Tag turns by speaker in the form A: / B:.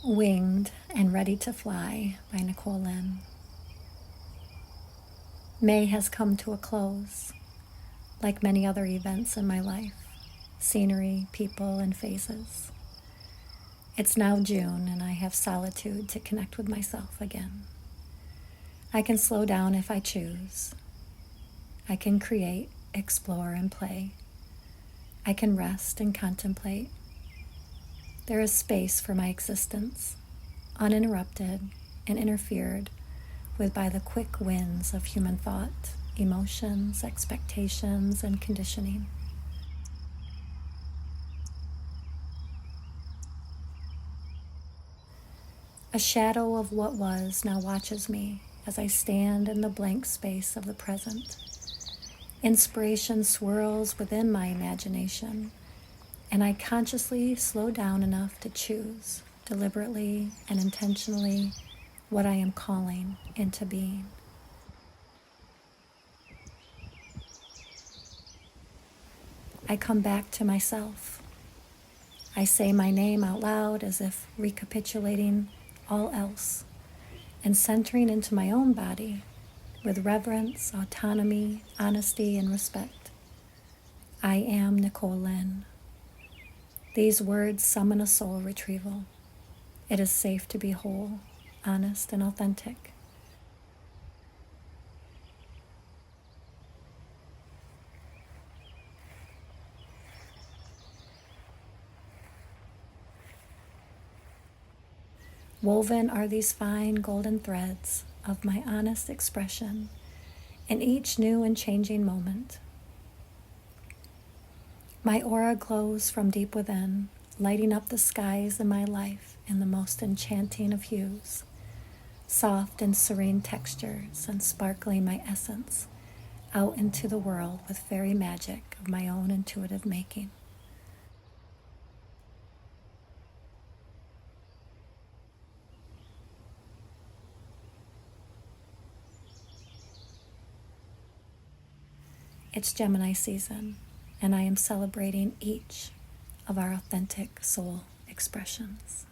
A: Winged and Ready to Fly by Nicole Lynn. May has come to a close, like many other events in my life, scenery, people, and phases. It's now June, and I have solitude to connect with myself again. I can slow down if I choose. I can create, explore, and play. I can rest and contemplate. There is space for my existence, uninterrupted and interfered with by the quick winds of human thought, emotions, expectations, and conditioning. A shadow of what was now watches me as I stand in the blank space of the present. Inspiration swirls within my imagination, and I consciously slow down enough to choose, deliberately and intentionally, what I am calling into being. I come back to myself. I say my name out loud as if recapitulating all else and centering into my own body with reverence, autonomy, honesty, and respect. I am Nicole Lynn. These words summon a soul retrieval. It is safe to be whole, honest, and authentic. Woven are these fine golden threads of my honest expression in each new and changing moment. My aura glows from deep within, lighting up the skies in my life in the most enchanting of hues, soft and serene textures, and sparkling my essence out into the world with fairy magic of my own intuitive making. It's Gemini season, and I am celebrating each of our authentic soul expressions.